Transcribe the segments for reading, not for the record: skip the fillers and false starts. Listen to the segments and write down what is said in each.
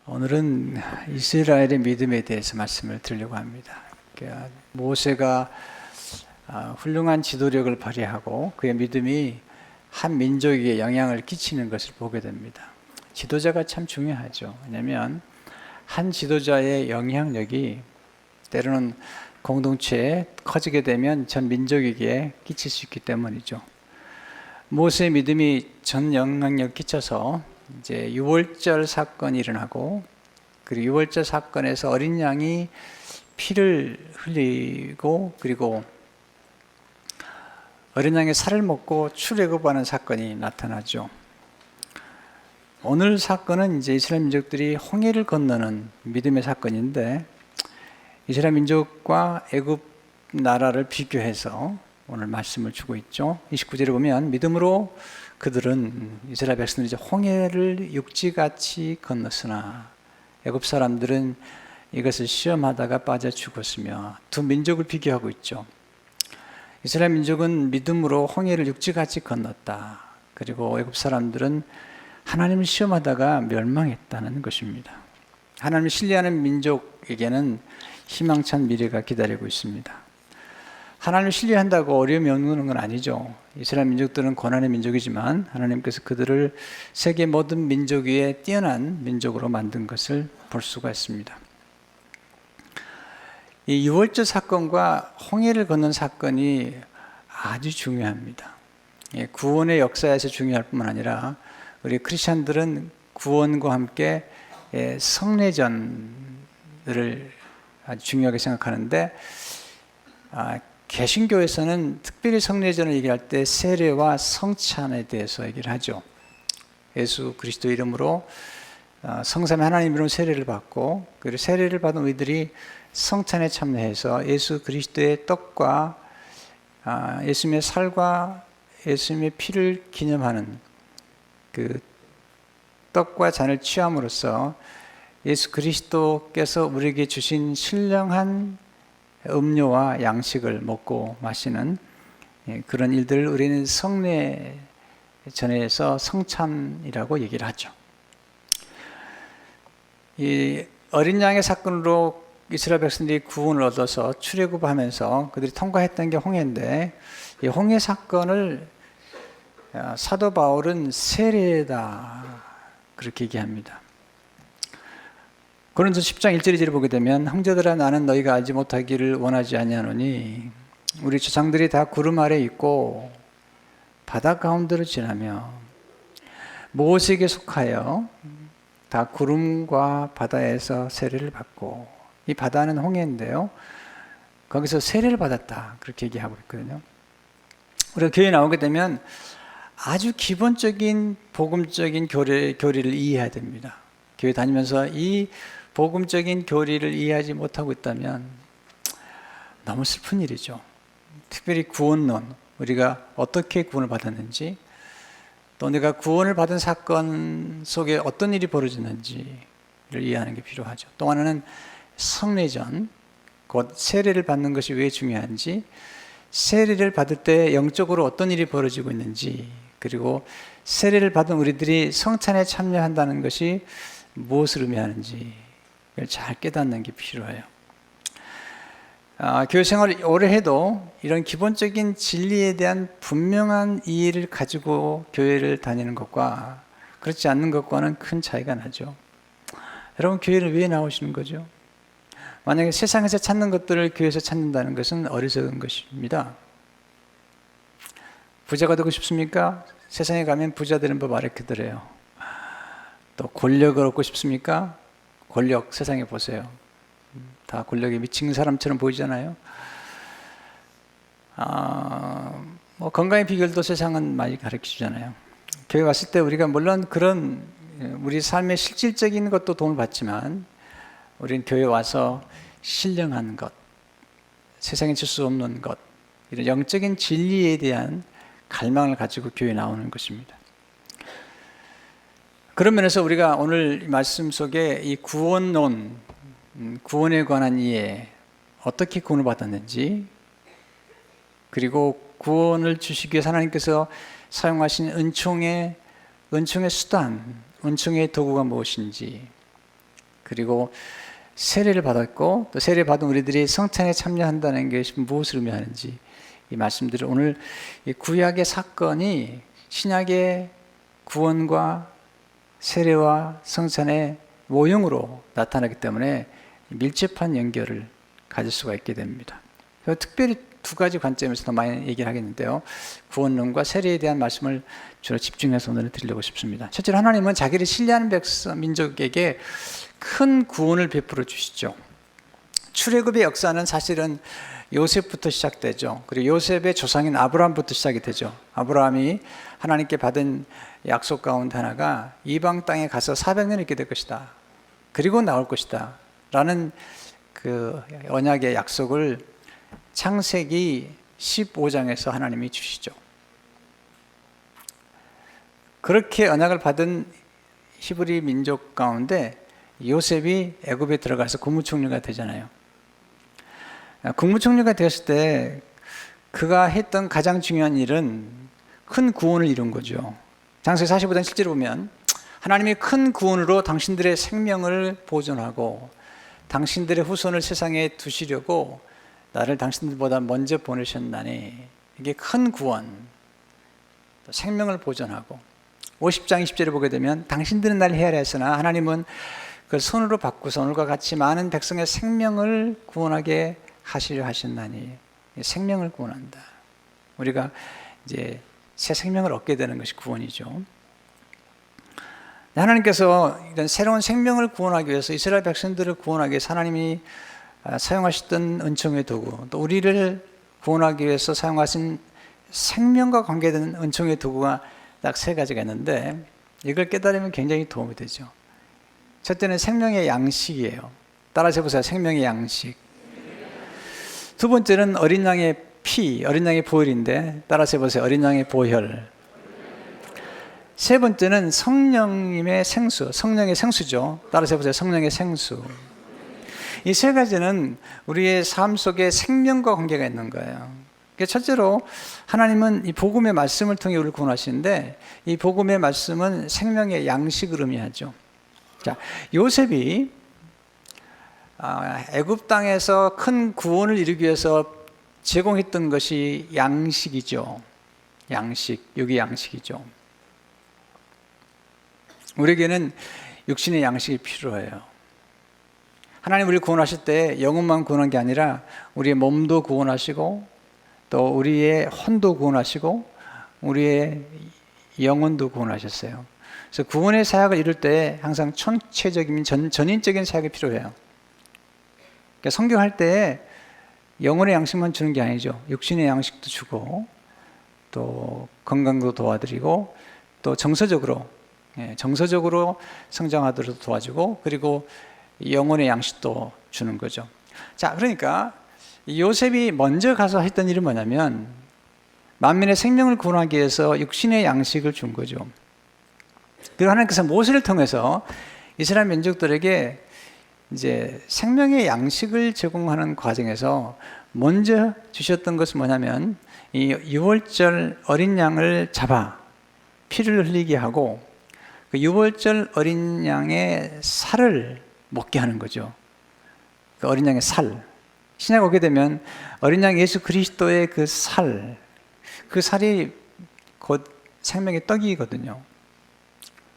오늘은 이스라엘의 믿음에 대해서 말씀을 드리려고 합니다. 그러니까 모세가 훌륭한 지도력을 발휘하고 그의 믿음이 한 민족에게 영향을 끼치는 것을 보게 됩니다. 지도자가 참 중요하죠. 왜냐하면 한 지도자의 영향력이 때로는 공동체에 커지게 되면 전 민족에게 끼칠 수 있기 때문이죠. 모세의 믿음이 전 영향력을 끼쳐서 이제 유월절 사건이 일어나고, 그리고 유월절 사건에서 어린 양이 피를 흘리고, 그리고 어린 양의 살을 먹고 출애굽하는 사건이 나타나죠. 오늘 사건은 이제 이스라엘 민족들이 홍해를 건너는 믿음의 사건인데, 이스라엘 민족과 애굽 나라를 비교해서 오늘 말씀을 주고 있죠. 29절에 보면 믿음으로 그들은 이스라엘 백성들이 홍해를 육지같이 건넜으나 애굽 사람들은 이것을 시험하다가 빠져 죽었으며, 두 민족을 비교하고 있죠. 이스라엘 민족은 믿음으로 홍해를 육지같이 건넜다. 그리고 애굽 사람들은 하나님을 시험하다가 멸망했다는 것입니다. 하나님을 신뢰하는 민족에게는 희망찬 미래가 기다리고 있습니다. 하나님을 신뢰한다고 어려움이 없는 건 아니죠. 이스라엘 민족들은 고난의 민족이지만 하나님께서 그들을 세계 모든 민족 위에 뛰어난 민족으로 만든 것을 볼 수가 있습니다. 이 유월절 사건과 홍해를 건넌 사건이 아주 중요합니다. 구원의 역사에서 중요할 뿐만 아니라 우리 크리스천들은 구원과 함께 성례전을 아주 중요하게 생각하는데, 개신교에서는 특별히 성례전을 얘기할 때 세례와 성찬에 대해서 얘기를 하죠. 예수 그리스도 이름으로 성삼위 하나님 이름으로 세례를 받고, 그리고 세례를 받은 우리들이 성찬에 참여해서 예수 그리스도의 떡과 예수님의 살과 예수님의 피를 기념하는 그 떡과 잔을 취함으로써 예수 그리스도께서 우리에게 주신 신령한 음료와 양식을 먹고 마시는 그런 일들을 우리는 성례전에서 성찬이라고 얘기를 하죠. 이 어린 양의 사건으로 이스라엘 백성들이 구원을 얻어서 출애굽하면서 그들이 통과했던 게 홍해인데, 이 홍해 사건을 사도 바울은 세례다 그렇게 얘기합니다. 고린도서 10장 1절 2절을 보게 되면, 형제들아 나는 너희가 알지 못하기를 원하지 아니하노니 우리 조상들이 다 구름 아래 있고 바다 가운데로 지나며 모세에게 속하여 다 구름과 바다에서 세례를 받고, 이 바다는 홍해인데요, 거기서 세례를 받았다 그렇게 얘기하고 있거든요. 우리가 교회에 나오게 되면 아주 기본적인 복음적인 교리를 이해해야 됩니다. 교회 다니면서 이 복음적인 교리를 이해하지 못하고 있다면 너무 슬픈 일이죠. 특별히 구원론, 우리가 어떻게 구원을 받았는지, 또 내가 구원을 받은 사건 속에 어떤 일이 벌어졌는지를 이해하는 게 필요하죠. 또 하나는 성례전, 곧 세례를 받는 것이 왜 중요한지, 세례를 받을 때 영적으로 어떤 일이 벌어지고 있는지, 그리고 세례를 받은 우리들이 성찬에 참여한다는 것이 무엇을 의미하는지 잘 깨닫는 게 필요해요. 교회 생활을 오래 해도 이런 기본적인 진리에 대한 분명한 이해를 가지고 교회를 다니는 것과 그렇지 않는 것과는 큰 차이가 나죠. 여러분, 교회를 왜 나오시는 거죠? 만약에 세상에서 찾는 것들을 교회에서 찾는다는 것은 어리석은 것입니다. 부자가 되고 싶습니까? 세상에 가면 부자 되는 법 알려드려요. 또 권력을 얻고 싶습니까? 권력 세상에 보세요. 다 권력에 미친 사람처럼 보이잖아요. 뭐 건강의 비결도 세상은 많이 가르쳐주잖아요. 교회 왔을 때 우리가 물론 그런 우리 삶의 실질적인 것도 도움을 받지만, 우리는 교회 와서 신령한 것, 세상에 줄 수 없는 것, 이런 영적인 진리에 대한 갈망을 가지고 교회에 나오는 것입니다. 그런 면에서 우리가 오늘 말씀 속에 이 구원론, 구원에 관한 이해, 어떻게 구원을 받았는지, 그리고 구원을 주시기 위해서 하나님께서 사용하신 은총의 수단, 은총의 도구가 무엇인지, 그리고 세례를 받았고 또 세례 받은 우리들이 성찬에 참여한다는 것이 무엇을 의미하는지 이 말씀들을 오늘 이 구약의 사건이 신약의 구원과 세례와 성찬의 모형으로 나타나기 때문에 밀접한 연결을 가질 수가 있게 됩니다. 특별히 두 가지 관점에서 더 많이 얘기를 하겠는데요. 구원론과 세례에 대한 말씀을 주로 집중해서 오늘 드리려고 싶습니다. 첫째로 하나님은 자기를 신뢰하는 민족에게 큰 구원을 베풀어 주시죠. 출애굽의 역사는 사실은 요셉부터 시작되죠. 그리고 요셉의 조상인 아브라함부터 시작이 되죠. 아브라함이 하나님께 받은 약속 가운데 하나가 이방 땅에 가서 400년 있게 될 것이다. 그리고 나올 것이다. 라는 그 언약의 약속을 창세기 15장에서 하나님이 주시죠. 그렇게 언약을 받은 히브리 민족 가운데 요셉이 애굽에 들어가서 국무총리가 되잖아요. 국무총리가 되었을 때 그가 했던 가장 중요한 일은 큰 구원을 이룬 거죠. 창세기 45장 실제로 보면 하나님이 큰 구원으로 당신들의 생명을 보존하고 당신들의 후손을 세상에 두시려고 나를 당신들보다 먼저 보내셨나니 이게 큰 구원, 생명을 보존하고 50장 20절에 보게 되면 당신들은 날 헤아렸으나 하나님은 그 손으로 바꾸서 오늘과 같이 많은 백성의 생명을 구원하게 하시려 하셨나니 생명을 구원한다. 우리가 이제 새 생명을 얻게 되는 것이 구원이죠. 하나님께서 이런 새로운 생명을 구원하기 위해서 이스라엘 백성들을 구원하기 위해서 하나님이 사용하셨던 은총의 도구, 또 우리를 구원하기 위해서 사용하신 생명과 관계되는 은총의 도구가 딱 세 가지가 있는데 이걸 깨달으면 굉장히 도움이 되죠. 첫째는 생명의 양식이에요. 따라서 해보세요. 생명의 양식. 두 번째는 어린 양의 피, 어린 양의 보혈인데 따라서 해보세요. 어린 양의 보혈. 세 번째는 성령님의 생수, 성령의 생수죠. 따라서 해보세요. 성령의 생수. 이 세 가지는 우리의 삶 속에 생명과 관계가 있는 거예요. 첫째로 하나님은 이 복음의 말씀을 통해 우리를 구원하시는데 이 복음의 말씀은 생명의 양식을 의미하죠. 자, 요셉이 애굽 땅에서 큰 구원을 이루기 위해서 제공했던 것이 양식이죠. 양식, 여기 양식이죠. 우리에게는 육신의 양식이 필요해요. 하나님 우리를 구원하실 때 영혼만 구원한 게 아니라 우리의 몸도 구원하시고 또 우리의 혼도 구원하시고 우리의 영혼도 구원하셨어요. 그래서 구원의 사역을 이룰 때 항상 총체적인 전인적인 사역이 필요해요. 그러니까 성경할 때 영혼의 양식만 주는 게 아니죠. 육신의 양식도 주고 또 건강도 도와드리고 또 정서적으로 성장하도록 도와주고 그리고 영혼의 양식도 주는 거죠. 자, 그러니까 요셉이 먼저 가서 했던 일은 뭐냐면 만민의 생명을 구원하기 위해서 육신의 양식을 준 거죠. 그리고 하나님께서 모세를 통해서 이스라엘 민족들에게 이제 생명의 양식을 제공하는 과정에서 먼저 주셨던 것은 뭐냐면 이 유월절 어린 양을 잡아 피를 흘리게 하고 그 유월절 어린 양의 살을 먹게 하는 거죠. 그 어린 양의 살. 신약 오게 되면 어린 양 예수 그리스도의 그 살이 곧 생명의 떡이거든요.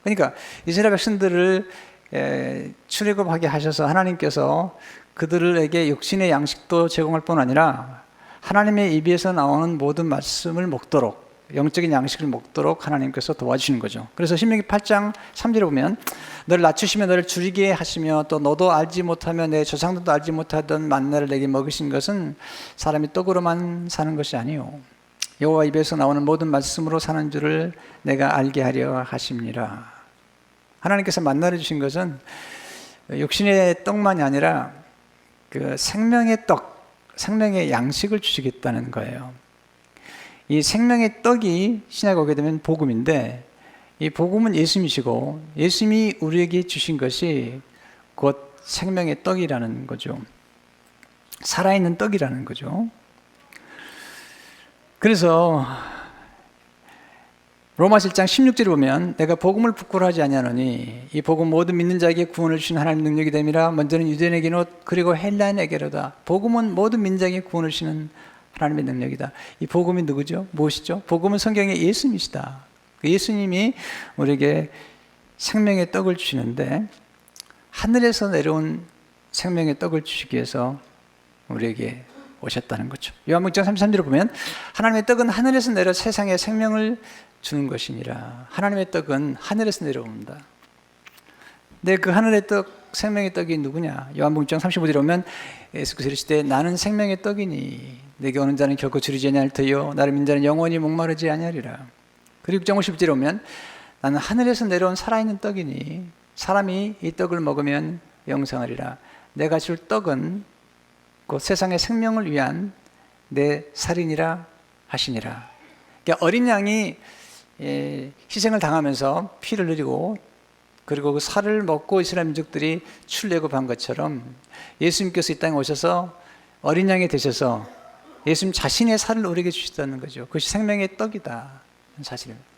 그러니까 이스라엘 백성들을 출애굽하게 하셔서 하나님께서 그들에게 육신의 양식도 제공할 뿐 아니라 하나님의 입에서 나오는 모든 말씀을 먹도록 영적인 양식을 먹도록 하나님께서 도와주시는 거죠. 그래서 신명기 8장 3절에 보면 너를 낮추시며 너를 줄이게 하시며 또 너도 알지 못하며 내 조상들도 알지 못하던 만나를 내게 먹이신 것은 사람이 떡으로만 사는 것이 아니요 여호와 입에서 나오는 모든 말씀으로 사는 줄을 내가 알게 하려 하심니라. 하나님께서 만나를 주신 것은 육신의 떡만이 아니라 그 생명의 떡, 생명의 양식을 주시겠다는 거예요. 이 생명의 떡이 신약에 오게 되면 복음인데 이 복음은 예수님이시고 예수님이 우리에게 주신 것이 곧 생명의 떡이라는 거죠. 살아있는 떡이라는 거죠. 그래서 로마서 1장 16절을 보면 내가 복음을 부끄러워하지 아니하노니 이 복음 모든 믿는 자에게 구원을 주신 하나님 능력이 됨이라. 먼저는 유대인에게노 그리고 헬라인에게로다. 복음은 모든 민자에게 구원을 주시는 하나님의 능력이다. 이 복음이 누구죠? 무엇이죠? 복음은 성경의 예수님이시다. 그 예수님이 우리에게 생명의 떡을 주시는데 하늘에서 내려온 생명의 떡을 주시기 위해서 우리에게 오셨다는 거죠. 요한복음 1장 33절을 보면 하나님의 떡은 하늘에서 내려 세상에 생명을 주는 것이니라. 하나님의 떡은 하늘에서 내려옵니다. 근데 그 하늘의 떡, 생명의 떡이 누구냐? 요한복음 1장 35절에 보면 예수께서 이르시되 나는 생명의 떡이니 내게 오는 자는 결코 주리지 아니할 터요 나를 믿는 자는 영원히 목마르지 아니하리라. 그리고 6장 50절에 보면 나는 하늘에서 내려온 살아있는 떡이니 사람이 이 떡을 먹으면 영생하리라. 내가 줄 떡은 곧 세상의 생명을 위한 내 살이니라 하시니라. 그러니까 어린 양이 희생을 당하면서 피를 흘리고 그리고 그 살을 먹고 이스라엘 민족들이 출애굽한 것처럼 예수님께서 이 땅에 오셔서 어린 양이 되셔서 예수님 자신의 살을 우리에게 주셨다는 거죠. 그것이 생명의 떡이다 사실입니다.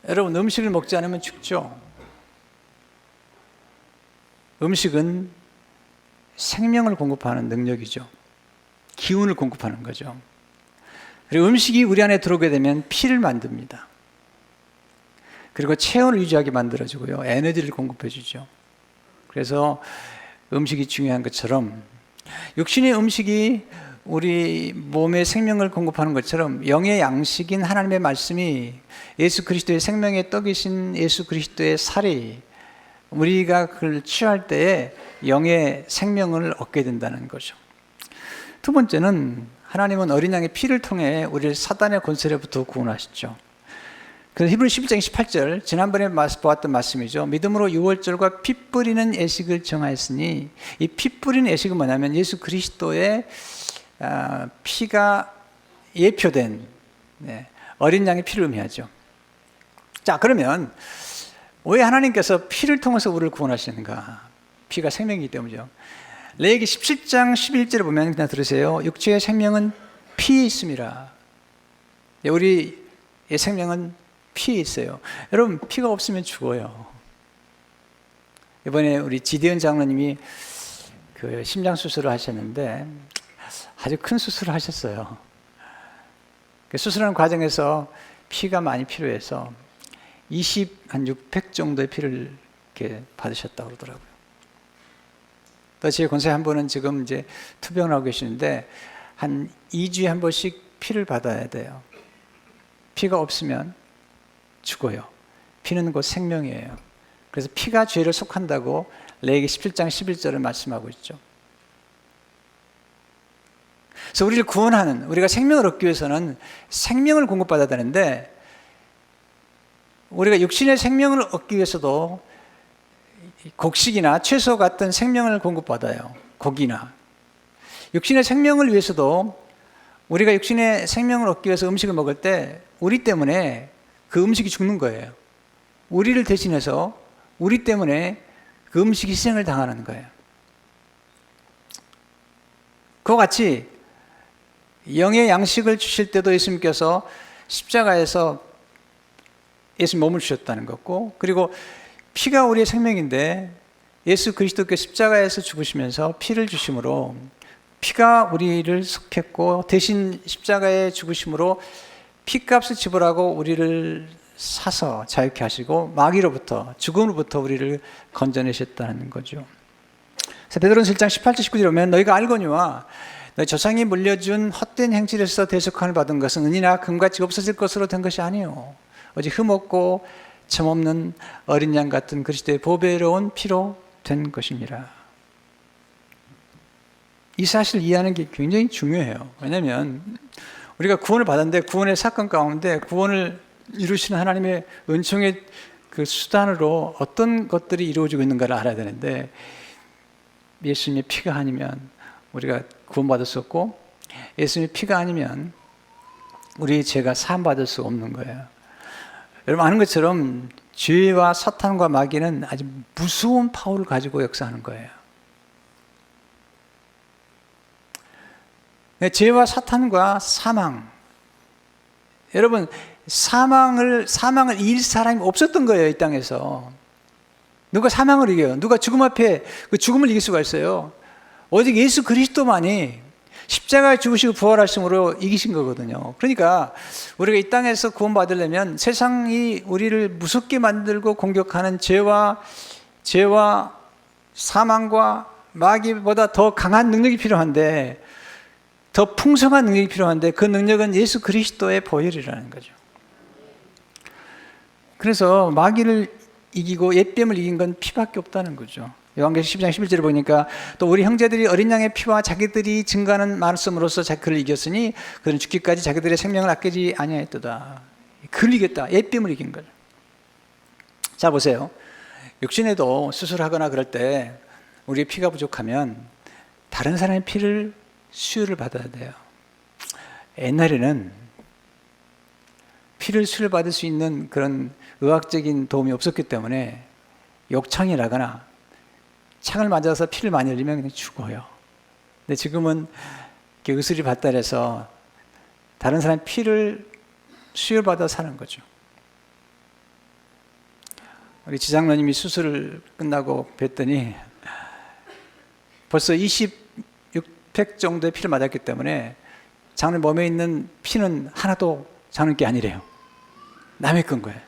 여러분, 음식을 먹지 않으면 죽죠. 음식은 생명을 공급하는 능력이죠. 기운을 공급하는 거죠. 그리고 음식이 우리 안에 들어오게 되면 피를 만듭니다. 그리고 체온을 유지하게 만들어주고요. 에너지를 공급해 주죠. 그래서 음식이 중요한 것처럼 육신의 음식이 우리 몸에 생명을 공급하는 것처럼 영의 양식인 하나님의 말씀이 예수 그리스도의 생명의 떡이신 예수 그리스도의 살이 우리가 그걸 취할 때에 영의 생명을 얻게 된다는 거죠. 두 번째는 하나님은 어린 양의 피를 통해 우리를 사단의 권세로부터 구원하시죠. 그래서 히브리 11장 18절 지난번에 보았던 말씀이죠. 믿음으로 유월절과 피 뿌리는 예식을 정하였으니 이 피 뿌리는 예식은 뭐냐면 예수 그리스도의 피가 예표된 어린 양의 피를 의미하죠. 자, 그러면 왜 하나님께서 피를 통해서 우리를 구원하시는가? 피가 생명이기 때문이죠. 레위기 17장 11절을 보면 그냥 들으세요. 육체의 생명은 피에 있음이라. 우리의 생명은 피에 있어요. 여러분, 피가 없으면 죽어요. 이번에 우리 지대현 장로님이 그 심장 수술을 하셨는데 아주 큰 수술을 하셨어요. 그 수술하는 과정에서 피가 많이 필요해서 600 정도의 피를 이렇게 받으셨다고 그러더라고요. 또 제 권사에 한 분은 지금 이제 투병을 하고 계시는데 한 2주에 한 번씩 피를 받아야 돼요. 피가 없으면 죽어요. 피는 곧 생명이에요. 그래서 피가 죄를 속한다고 레위기 17장 11절을 말씀하고 있죠. 그래서 우리를 구원하는, 우리가 생명을 얻기 위해서는 생명을 공급받아야 되는데 우리가 육신의 생명을 얻기 위해서도 곡식이나 채소 같은 생명을 공급받아요. 고기나. 육신의 생명을 위해서도 우리가 육신의 생명을 얻기 위해서 음식을 먹을 때 우리 때문에 그 음식이 죽는 거예요. 우리를 대신해서 우리 때문에 그 음식이 희생을 당하는 거예요. 그와 같이 영의 양식을 주실 때도 예수님께서 십자가에서 예수님 몸을 주셨다는 거고, 그리고 피가 우리의 생명인데 예수 그리스도께 십자가에서 죽으시면서 피를 주심으로 피가 우리를 속했고 대신 십자가에 죽으심으로 피값을 지불하고 우리를 사서 자유케 하시고 마귀로부터, 죽음으로부터 우리를 건져내셨다는 거죠. 그래서 베드로전서 1장 18절 19절에 보면 너희가 알거니와 너희 조상이 물려준 헛된 행실에서 대속함을 받은 것은 은이나 금같이 없어질 것으로 된 것이 아니요 오직 흠없고 점없는 어린 양 같은 그리스도의 보배로운 피로 된 것입니다. 이 사실을 이해하는 게 굉장히 중요해요. 왜냐하면 우리가 구원을 받았는데 구원의 사건 가운데 구원을 이루시는 하나님의 은총의 그 수단으로 어떤 것들이 이루어지고 있는가를 알아야 되는데 예수님의 피가 아니면 우리가 구원받을 수 없고 예수님의 피가 아니면 우리의 죄가 사함받을 수 없는 거예요. 여러분 아는 것처럼 죄와 사탄과 마귀는 아주 무서운 파워를 가지고 역사하는 거예요. 죄와 사탄과 사망, 여러분 사망을 이길 사람이 없었던 거예요, 이 땅에서. 누가 사망을 이겨요? 누가 죽음 앞에 그 죽음을 이길 수가 있어요? 오직 예수 그리스도만이 십자가에 죽으시고 부활하심으로 이기신 거거든요. 그러니까 우리가 이 땅에서 구원받으려면 세상이 우리를 무섭게 만들고 공격하는 죄와 사망과 마귀보다 더 강한 능력이 필요한데, 더 풍성한 능력이 필요한데, 그 능력은 예수 그리스도의 보혈이라는 거죠. 그래서 마귀를 이기고 옛뱀을 이긴 건 피밖에 없다는 거죠. 요한계시록 12장 11절에 보니까 또 우리 형제들이 어린 양의 피와 자기들이 증거하는 말씀으로써 그를 이겼으니 그는 죽기까지 자기들의 생명을 아끼지 아니하였도다. 그를 이겼다. 옛뱀을 이긴 거죠. 자, 보세요. 육신에도 수술하거나 그럴 때 우리의 피가 부족하면 다른 사람의 피를 수혈을 받아야 돼요. 옛날에는 피를 수혈받을 수 있는 그런 의학적인 도움이 없었기 때문에 욕창이 나거나 창을 맞아서 피를 많이 흘리면 그냥 죽어요. 근데 지금은 의술이 발달해서 다른 사람의 피를 수혈받아 사는 거죠. 우리 지장로님이 수술을 끝나고 뵀더니 벌써 26팩 정도의 피를 맞았기 때문에 장로님 몸에 있는 피는 하나도 장로님 게 아니래요. 남의 건 거예요.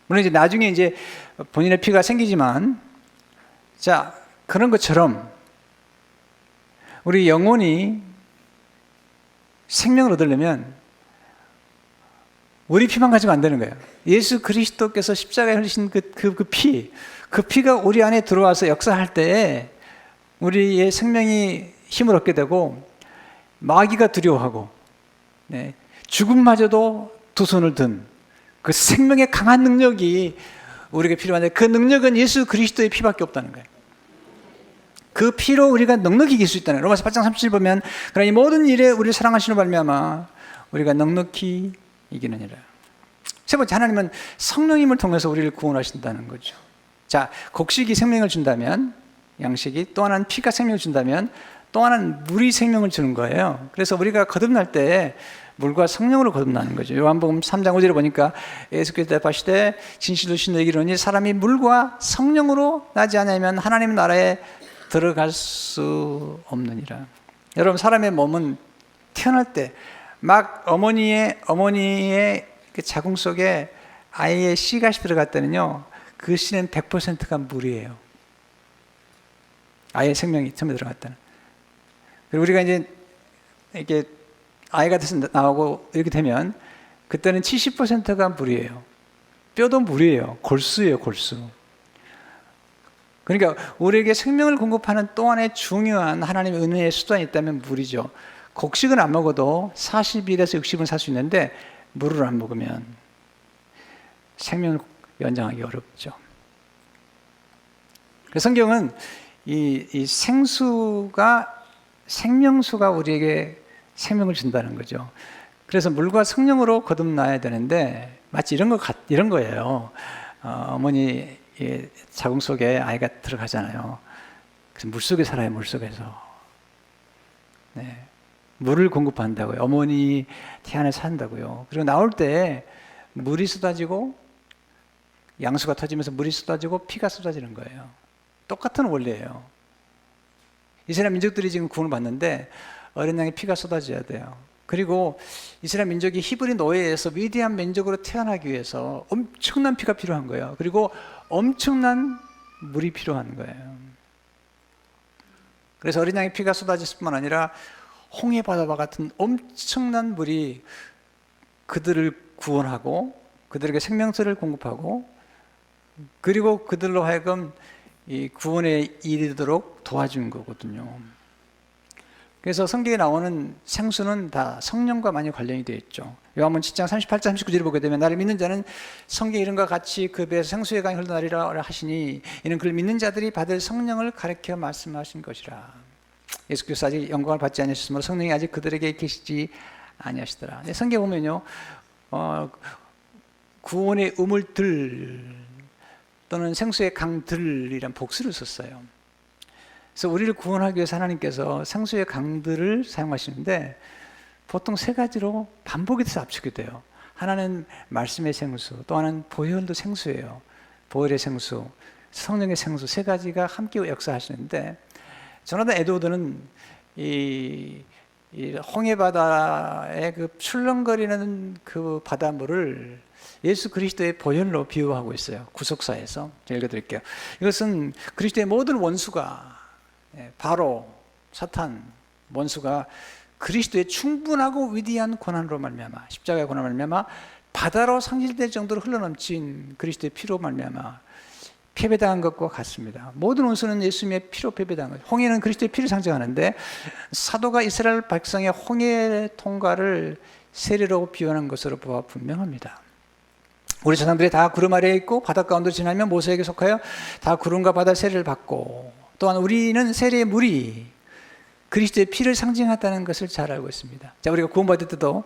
물론 이제 나중에 이제 본인의 피가 생기지만, 자, 그런 것처럼 우리 영혼이 생명을 얻으려면 우리 피만 가지고 안 되는 거예요. 예수 그리스도께서 십자가에 흘리신 그 피가 우리 안에 들어와서 역사할 때에 우리의 생명이 힘을 얻게 되고, 마귀가 두려워하고, 네, 죽음마저도 두 손을 든 그 생명의 강한 능력이 우리에게 필요한데, 그 능력은 예수 그리스도의 피밖에 없다는 거예요. 그 피로 우리가 넉넉히 이길 수 있다는 거예요. 로마서 8장 37절 보면, 그러나 이 모든 일에 우리를 사랑하시는 말미암아 우리가 넉넉히 이기느니라. 세 번째, 하나님은 성령님을 통해서 우리를 구원하신다는 거죠. 자, 곡식이 생명을 준다면, 양식이, 또 하나는 피가 생명을 준다면, 또 하나는 물이 생명을 주는 거예요. 그래서 우리가 거듭날 때 물과 성령으로 거듭나는 거죠. 요한복음 3장 5절에 보니까 예수께서 대답하시되 진실로 진실로 이르노니 사람이 물과 성령으로 나지 않으면 하나님 나라에 들어갈 수 없느니라. 여러분, 사람의 몸은 태어날 때 막 어머니의 그 자궁 속에 아이의 씨앗이 들어갈 때는요, 그 씨는 100%가 물이에요. 아이의 생명이 처음에 들어갔다는. 그리고 우리가 이제 이렇게 아이가 돼서 나오고 이렇게 되면 그때는 70%가 물이에요. 뼈도 물이에요. 골수예요, 골수. 그러니까 우리에게 생명을 공급하는 또 하나의 중요한 하나님의 은혜의 수단이 있다면 물이죠. 곡식은 안 먹어도 40일에서 60은 살 수 있는데 물을 안 먹으면 생명을 연장하기 어렵죠. 성경은 이 생명수가 우리에게 생명을 준다는 거죠. 그래서 물과 성령으로 거듭나야 되는데, 마치 이런 거예요. 어머니 자궁 속에 아이가 들어가잖아요. 그래서 물 속에 살아요, 물 속에서. 네. 물을 공급한다고요. 어머니 태 안에 산다고요. 그리고 나올 때 물이 쏟아지고 양수가 터지면서 물이 쏟아지고 피가 쏟아지는 거예요. 똑같은 원리예요. 이스라엘 민족들이 지금 구원을 받는데 어린 양의 피가 쏟아져야 돼요. 그리고 이스라엘 민족이 히브리 노예에서 위대한 민족으로 태어나기 위해서 엄청난 피가 필요한 거예요. 그리고 엄청난 물이 필요한 거예요. 그래서 어린 양의 피가 쏟아질 뿐만 아니라 홍해 바다와 같은 엄청난 물이 그들을 구원하고 그들에게 생명수를 공급하고, 그리고 그들로 하여금 이 구원에 이르도록 도와준 거거든요. 그래서 성경에 나오는 생수는 다 성령과 많이 관련이 되어 있죠. 요한복음 7장 38절 39절을 보게 되면 나를 믿는 자는 성경 이름과 같이 그 배에서 생수의 강이 흘러나리라 하시니 이는 그를 믿는 자들이 받을 성령을 가르쳐 말씀하신 것이라. 예수께서 아직 영광을 받지 아니하셨으므로 성령이 아직 그들에게 계시지 아니하시더라. 성경에 보면요, 구원의 우물들 또는 생수의 강들이란 복수를 썼어요. 그래서 우리를 구원하기 위해서 하나님께서 생수의 강들을 사용하시는데 보통 세 가지로 반복이 돼서 압축이 돼요. 하나는 말씀의 생수, 또 하나는 보혈도 생수예요. 보혈의 생수, 성령의 생수 세 가지가 함께 역사하시는데, 조나단 에드워드는 이 홍해 바다의 그 출렁거리는 그 바닷물을 예수 그리스도의 보혈로 비유하고 있어요. 구속사에서. 제가 읽어드릴게요. 이것은 그리스도의 모든 원수가, 바로 사탄 원수가 그리스도의 충분하고 위대한 고난으로 말미암아, 십자가의 고난으로 말미암아 바다로 상실될 정도로 흘러넘친 그리스도의 피로 말미암아 패배당한 것과 같습니다. 모든 원수는 예수님의 피로 패배당한 거죠. 홍해는 그리스도의 피를 상징하는데, 사도가 이스라엘 백성의 홍해 통과를 세례로 비유하는 것으로 보아 분명합니다. 우리 조상들이 다 구름 아래에 있고 바닷 가운데로 지나며 모세에게 속하여 다 구름과 바다 세례를 받고, 또한 우리는 세례의 물이 그리스도의 피를 상징한다는 것을 잘 알고 있습니다. 자, 우리가 구원받을 때도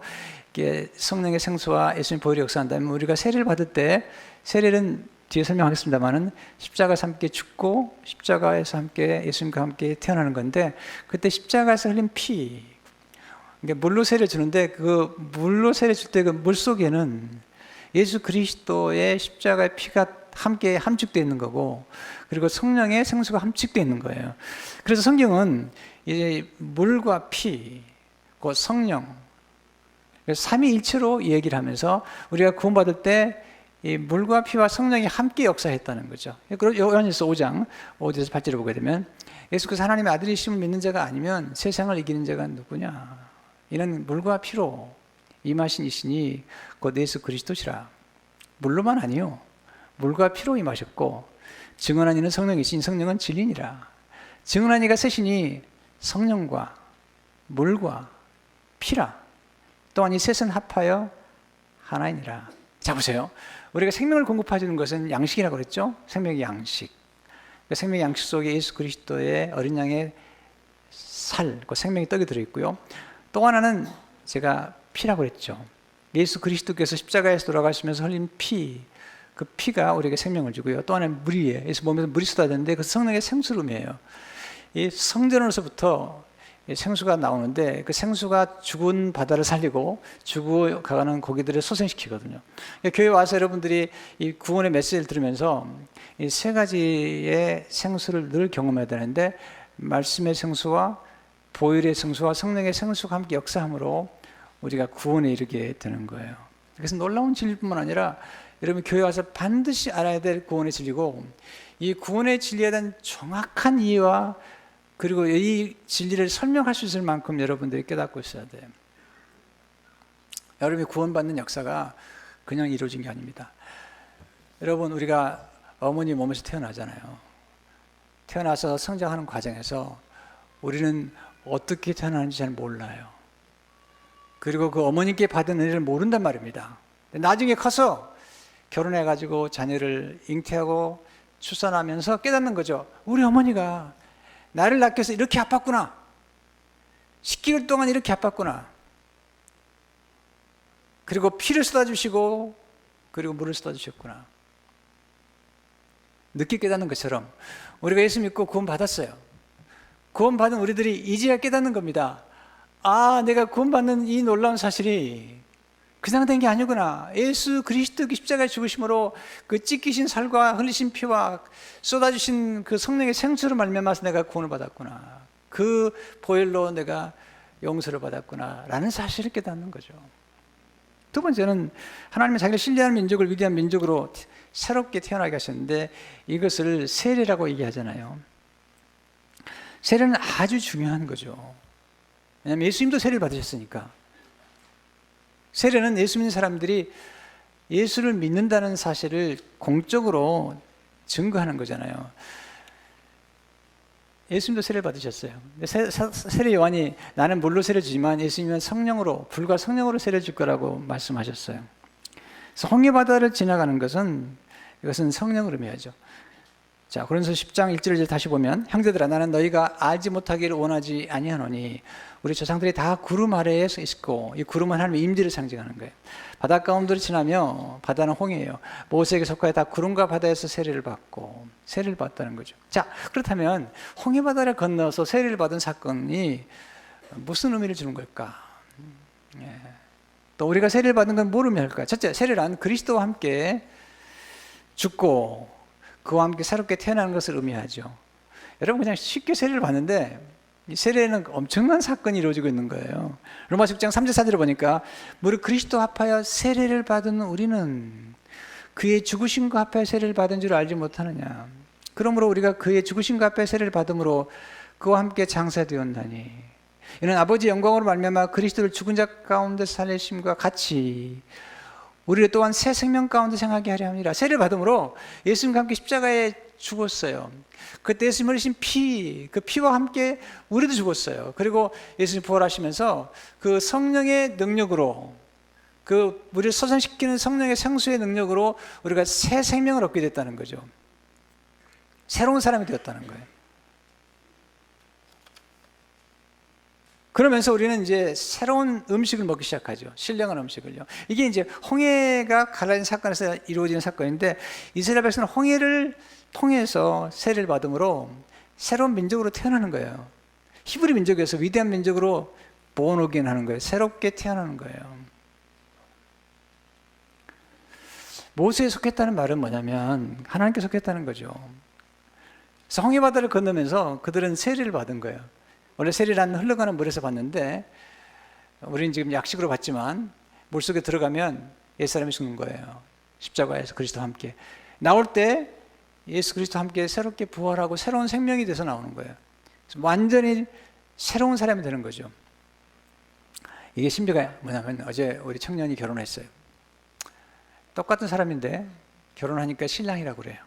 성령의 생수와 예수님 보혈이 역사한다면, 우리가 세례를 받을 때, 세례는 뒤에 설명하겠습니다만은 십자가에서 함께 죽고 십자가에서 함께 예수님과 함께 태어나는 건데, 그때 십자가에서 흘린 피, 그러니까 물로 세례 주는데, 그 물로 세례 줄 때 그 물 속에는 예수 그리스도의 십자가의 피가 함께 함축되어 있는 거고, 그리고 성령의 생수가 함축되어 있는 거예요. 그래서 성경은 이제 물과 피, 그 성령, 삼위일체로 얘기를 하면서 우리가 구원받을 때 이 물과 피와 성령이 함께 역사했다는 거죠. 그리고 요한일서 5장 5절에서 8절을 보게 되면, 예수께서 하나님의 아들이심을 믿는 자가 아니면 세상을 이기는 자가 누구냐? 이는 물과 피로 임하신 이시니 곧 예수 그리스도시라. 물로만 아니요, 물과 피로 임하셨고, 증언한 이는 성령이시니 성령은 진리니라. 증언한 이가 셋이니 성령과 물과 피라. 또한 이 셋은 합하여 하나이니라. 자, 보세요. 우리가 생명을 공급해주는 것은 양식이라고 그랬죠? 생명의 양식. 생명의 양식 속에 예수 그리스도의 어린 양의 살, 그 생명의 떡이 들어있고요. 또 하나는 제가 피라고 그랬죠. 예수 그리스도께서 십자가에서 돌아가시면서 흘린 피, 그 피가 우리에게 생명을 주고요. 또 하나는 물이에요. 예수 몸에서 물이 쏟아졌는데, 그 성령의 생수름이에요. 이 성전으로서부터 생수가 나오는데, 그 생수가 죽은 바다를 살리고 죽어가는 고기들을 소생시키거든요. 교회 와서 여러분들이 이 구원의 메시지를 들으면서 이 세 가지의 생수를 늘 경험해야 되는데, 말씀의 생수와 보혈의 생수와 성령의 생수가 함께 역사함으로 우리가 구원에 이르게 되는 거예요. 그래서 놀라운 진리뿐만 아니라 여러분 교회 와서 반드시 알아야 될 구원의 진리고, 이 구원의 진리에 대한 정확한 이해와 그리고 이 진리를 설명할 수 있을 만큼 여러분들이 깨닫고 있어야 돼요. 여러분이 구원받는 역사가 그냥 이루어진 게 아닙니다. 여러분, 우리가 어머니 몸에서 태어나잖아요. 태어나서 성장하는 과정에서 우리는 어떻게 태어나는지 잘 몰라요. 그리고 그 어머니께 받은 은혜를 모른단 말입니다. 나중에 커서 결혼해가지고 자녀를 잉태하고 출산하면서 깨닫는 거죠. 우리 어머니가 나를 낳기 위해서 이렇게 아팠구나. 10개월 동안 이렇게 아팠구나. 그리고 피를 쏟아주시고 그리고 물을 쏟아주셨구나. 늦게 깨닫는 것처럼 우리가 예수 믿고 구원 받았어요. 구원 받은 우리들이 이제야 깨닫는 겁니다. 아, 내가 구원 받는 이 놀라운 사실이 그냥 된 게 아니구나. 예수 그리스도 십자가에 죽으심으로 그 찢기신 살과 흘리신 피와 쏟아주신 그 성령의 생수로 말미암아서 내가 구원을 받았구나. 그 보혈로 내가 용서를 받았구나 라는 사실을 깨닫는 거죠. 두 번째는 하나님은 자기를 신뢰하는 민족을 위대한 민족으로 새롭게 태어나게 하셨는데, 이것을 세례라고 얘기하잖아요. 세례는 아주 중요한 거죠. 왜냐하면 예수님도 세례를 받으셨으니까. 세례는 예수 믿는 사람들이 예수를 믿는다는 사실을 공적으로 증거하는 거잖아요. 예수님도 세례를 받으셨어요. 세례 요한이 나는 물로 세례 주지만 예수님은 성령으로, 불과 성령으로 세례 줄 거라고 말씀하셨어요. 그래서 홍해 바다를 지나가는 것은, 이것은 성령으로 의미하죠. 자, 고린도서 10장 1절을 다시 보면, 형제들아 나는 너희가 알지 못하기를 원하지 아니하노니 우리 조상들이 다 구름 아래에 있고, 이 구름은 하나님의 임재를 상징하는 거예요. 바다 가운데를 지나며, 바다는 홍해예요. 모세에게 속하여 다 구름과 바다에서 세례를 받고, 세례를 받았다는 거죠. 자, 그렇다면 홍해 바다를 건너서 세례를 받은 사건이 무슨 의미를 주는 걸까? 또 우리가 세례를 받은 건 뭘 의미할까? 첫째, 세례란 그리스도와 함께 죽고 그와 함께 새롭게 태어나는 것을 의미하죠. 여러분 그냥 쉽게 세례를 받는데 이 세례는 엄청난 사건이 이루어지고 있는 거예요. 로마서 6장 3절 4절을 보니까 무릇 그리스도 합하여 세례를 받은 우리는 그의 죽으심과 합하여 세례를 받은 줄 알지 못하느냐. 그러므로 우리가 그의 죽으심과 합하여 세례를 받음으로 그와 함께 장사되었나니 이는 아버지의 영광으로 말미암아 그리스도를 죽은 자 가운데 살리심과 같이 우리를 또한 새 생명 가운데 생하게 하려 함이라. 세례를 받음으로 예수님과 함께 십자가에 죽었어요. 그때 예수님 흘리신 피, 그 피와 함께 우리도 죽었어요. 그리고 예수님 부활하시면서 그 성령의 능력으로, 그 우리를 소생시키는 성령의 생수의 능력으로 우리가 새 생명을 얻게 됐다는 거죠. 새로운 사람이 되었다는 거예요. 그러면서 우리는 이제 새로운 음식을 먹기 시작하죠. 신령한 음식을요. 이게 이제 홍해가 갈라진 사건에서 이루어지는 사건인데 이스라엘 백성은 홍해를 통해서 세례를 받음으로 새로운 민족으로 태어나는 거예요. 히브리 민족에서 위대한 민족으로 본어게인 하는 거예요. 새롭게 태어나는 거예요. 모세에 속했다는 말은 뭐냐면 하나님께 속했다는 거죠. 그래서 홍해바다를 건너면서 그들은 세례를 받은 거예요. 원래 세례란 흘러가는 물에서 받는데 우리는 지금 약식으로 받지만 물속에 들어가면 옛사람이 죽는 거예요. 십자가에서 그리스도와 함께 나올 때 예수 그리스도와 함께 새롭게 부활하고 새로운 생명이 돼서 나오는 거예요. 완전히 새로운 사람이 되는 거죠. 이게 신비가 뭐냐면 어제 우리 청년이 결혼했어요. 똑같은 사람인데 결혼하니까 신랑이라고 그래요.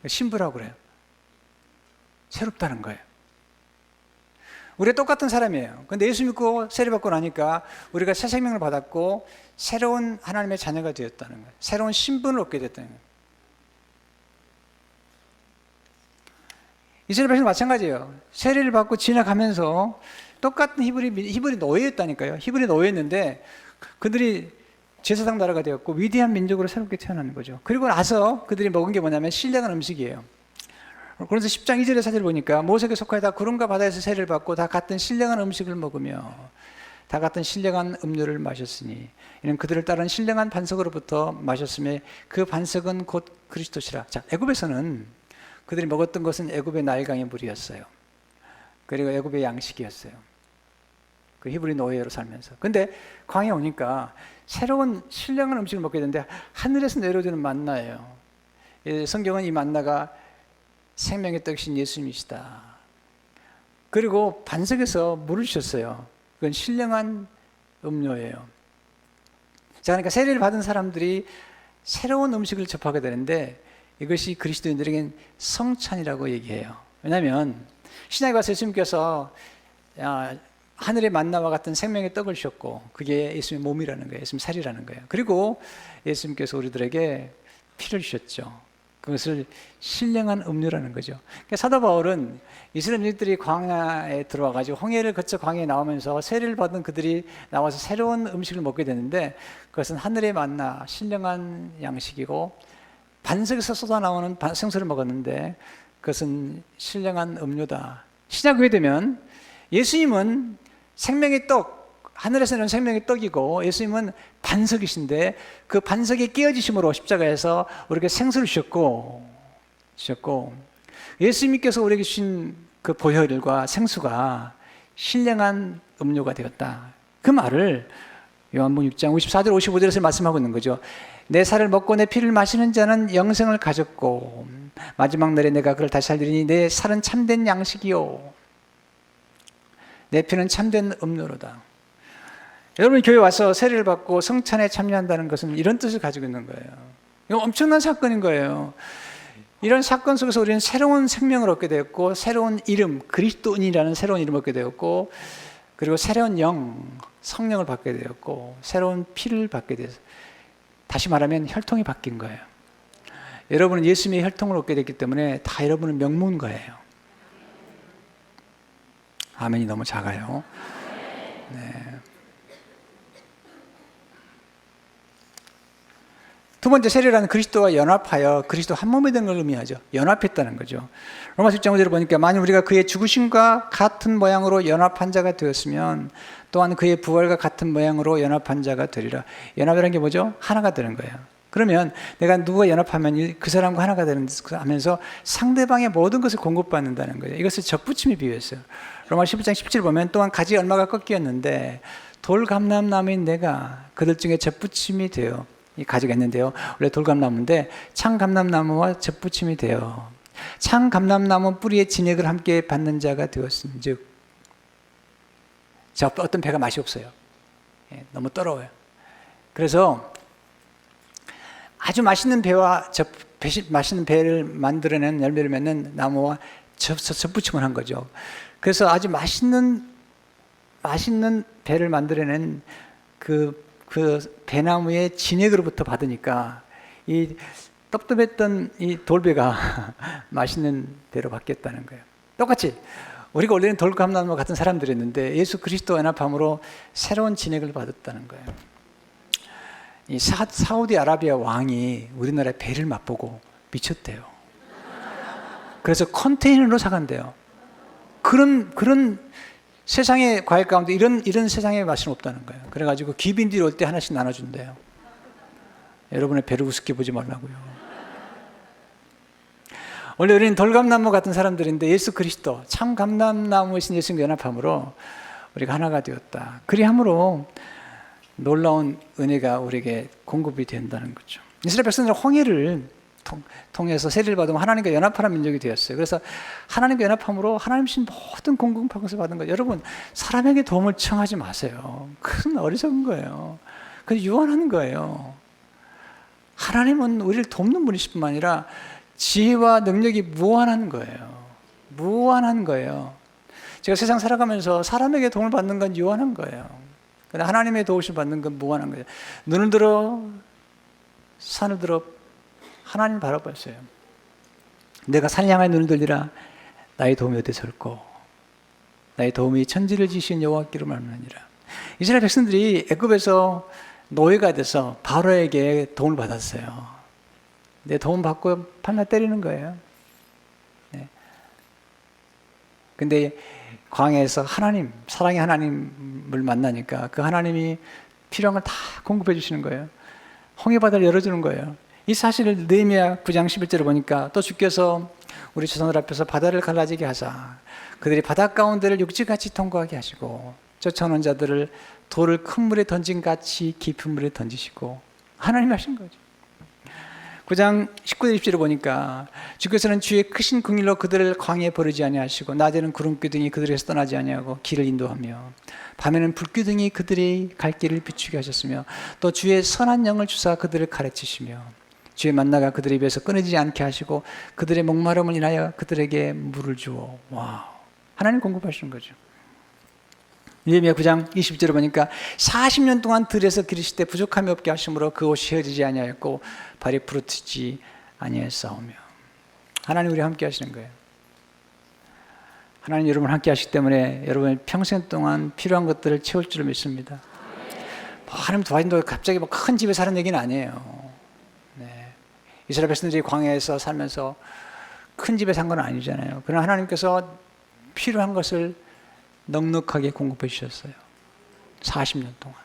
신부라고 그래요. 새롭다는 거예요. 우리가 똑같은 사람이에요. 근데 예수 믿고 세례받고 나니까 우리가 새 생명을 받았고 새로운 하나님의 자녀가 되었다는 거예요. 새로운 신분을 얻게 됐다는 거예요. 이스라엘 백성도 마찬가지예요. 세례를 받고 지나가면서 똑같은 히브리 노예였다니까요. 히브리 노예였는데 그들이 제사장 나라가 되었고 위대한 민족으로 새롭게 태어나는 거죠. 그리고 나서 그들이 먹은 게 뭐냐면 신령한 음식이에요. 그래서 10장 2절의 사절을 보니까 모세에게 속하여 다 구름과 바다에서 세례를 받고 다 같은 신령한 음식을 먹으며 다 같은 신령한 음료를 마셨으니 이는 그들을 따른 신령한 반석으로부터 마셨음에 그 반석은 곧 그리스도시라. 자, 애굽에서는 그들이 먹었던 것은 애굽의 나일강의 물이었어요. 그리고 애굽의 양식이었어요. 그 히브리 노예로 살면서. 근데 광야에 오니까 새로운 신령한 음식을 먹게 되는데 하늘에서 내려오는 만나예요. 성경은 이 만나가 생명의 떡이신 예수님이시다. 그리고 반석에서 물을 주셨어요. 그건 신령한 음료예요. 자, 그러니까 세례를 받은 사람들이 새로운 음식을 접하게 되는데 이것이 그리스도인들에겐 성찬이라고 얘기해요. 왜냐하면 신약에 가서 예수님께서 하늘의 만나와 같은 생명의 떡을 주셨고 그게 예수님의 몸이라는 거예요. 예수님의 살이라는 거예요. 그리고 예수님께서 우리들에게 피를 주셨죠. 그것을 신령한 음료라는 거죠. 그러니까 사도 바울은 이스라엘인들이 광야에 들어와가지고 홍해를 거쳐 광야에 나오면서 세례를 받은 그들이 나와서 새로운 음식을 먹게 되는데 그것은 하늘의 만나, 신령한 양식이고 반석에서 쏟아나오는 생수를 먹었는데 그것은 신령한 음료다. 신약 후에 되면 예수님은 생명의 떡, 하늘에서는 생명의 떡이고 예수님은 반석이신데 그 반석이 깨어지심으로 십자가에서 우리에게 생수를 주셨고 예수님께서 우리에게 주신 그 보혈과 생수가 신령한 음료가 되었다. 그 말을 요한복음 6장 54절 55절에서 말씀하고 있는 거죠. 내 살을 먹고 내 피를 마시는 자는 영생을 가졌고 마지막 날에 내가 그를 다시 살리리니 내 살은 참된 양식이요 내 피는 참된 음료로다. 여러분 교회 와서 세례를 받고 성찬에 참여한다는 것은 이런 뜻을 가지고 있는 거예요. 이거 엄청난 사건인 거예요. 이런 사건 속에서 우리는 새로운 생명을 얻게 되었고 새로운 이름, 그리스도인이라는 새로운 이름을 얻게 되었고 그리고 새로운 영, 성령을 받게 되었고 새로운 피를 받게 되었어요. 다시 말하면 혈통이 바뀐 거예요. 여러분은 예수님의 혈통을 얻게 됐기 때문에 다 여러분은 명문 거예요. 아멘이 너무 작아요. 네. 두 번째 세례라는 그리스도와 연합하여 그리스도 한 몸이 된 걸 의미하죠. 연합했다는 거죠. 로마서 6장 5절을 보니까 만일 우리가 그의 죽으심과 같은 모양으로 연합한 자가 되었으면 또한 그의 부활과 같은 모양으로 연합한 자가 되리라. 연합이라는 게 뭐죠? 하나가 되는 거예요. 그러면 내가 누가 연합하면 그 사람과 하나가 되는 하면서 상대방의 모든 것을 공급받는다는 거예요. 이것을 접붙임에 비유했어요. 로마 11장 17절 보면 또한 가지 얼마가 꺾였는데 돌감람나무인 내가 그들 중에 접붙임이 되어, 이 가지가 있는데요. 원래 돌감나무인데 창감람나무와 접붙임이 되어 창감람나무 뿌리의 진액을 함께 받는 자가 되었은즉. 자, 어떤 배가 맛이 없어요. 너무 떨어워요. 그래서 아주 맛있는 배와 맛있는 배를 만들어낸 열매를 맺는 나무와 접붙임을 한 거죠. 그래서 아주 맛있는 배를 만들어낸 그 배나무의 진액으로부터 받으니까 이 떡떡했던 이 돌배가 맛있는 배로 바뀌었다는 거예요. 똑같이 우리가 원래는 돌감나무 같은 사람들이었는데 예수 그리스도 연합함으로 새로운 진액을 받았다는 거예요. 이 사우디아라비아 왕이 우리나라의 배를 맛보고 미쳤대요. 그래서 컨테이너로 사간대요. 그런 세상의 과일 가운데 이런 세상의 맛은 없다는 거예요. 그래가지고 귀빈들이 올 때 하나씩 나눠준대요. 여러분의 배를 우습게 보지 말라고요. 원래 우리는 돌감나무 같은 사람들인데 예수 그리스도 참 감람나무이신 예수님과 연합함으로 우리가 하나가 되었다. 그리함으로 놀라운 은혜가 우리에게 공급이 된다는 거죠. 이스라엘 백성들은 홍해를 통해서 세례를 받으면 하나님과 연합하는 민족이 되었어요. 그래서 하나님과 연합함으로 하나님 주신 모든 공급한 것을 받은 거예요. 여러분, 사람에게 도움을 청하지 마세요. 그건 어리석은 거예요. 그건 유한한 거예요. 하나님은 우리를 돕는 분이실 뿐만 아니라 지혜와 능력이 무한한 거예요. 무한한 거예요. 제가 세상 살아가면서 사람에게 도움을 받는 건 유한한 거예요. 그러나 하나님의 도우심을 받는 건 무한한 거예요. 눈을 들어 산을 들어 하나님 바라보세요. 내가 산 향하여 눈을 들리라. 나의 도움이 어디서 올꼬? 나의 도움이 천지를 지신 여호와께로 말하느니라. 이스라엘 백성들이 애굽에서 노예가 돼서 바로에게 도움을 받았어요. 내 도움 받고 팔나 때리는 거예요. 네. 근데 광야에서 하나님, 사랑의 하나님을 만나니까 그 하나님이 필요한 걸 다 공급해 주시는 거예요. 홍해바다를 열어주는 거예요. 이 사실을 느헤미야 9장 11절을 보니까 또 주께서 우리 조상들 앞에서 바다를 갈라지게 하사 그들이 바다 가운데를 육지같이 통과하게 하시고 쫓아오는 자들을 돌을 큰 물에 던진 같이 깊은 물에 던지시고 하나님이 하신 거죠. 9장 19절 20절을 보니까 주께서는 주의 크신 긍휼로 그들을 광야에 버리지 아니하시고 낮에는 구름기둥이 그들에게서 떠나지 아니하고 길을 인도하며 밤에는 불기둥이 그들의 갈 길을 비추게 하셨으며 또 주의 선한 영을 주사 그들을 가르치시며 주의 만나가 그들의 입에서 끊어지지 않게 하시고 그들의 목마름을 인하여 그들에게 물을 주어. 와우, 하나님 공급하시는 거죠. 느헤미야 9장 20절을 보니까 40년 동안 들에서 기르실 때 부족함이 없게 하심으로 그 옷이 헤어지지 아니하였고 발이 부르트지 아니하였사오며. 하나님 우리와 함께 하시는 거예요. 하나님 여러분 함께 하시기 때문에 여러분의 평생 동안 필요한 것들을 채울 줄 믿습니다. 하나님 도와준다고 갑자기 큰 집에 사는 얘기는 아니에요. 네. 이스라엘 백성들이 광야에서 살면서 큰 집에 산 건 아니잖아요. 그러나 하나님께서 필요한 것을 넉넉하게 공급해 주셨어요. 40년 동안.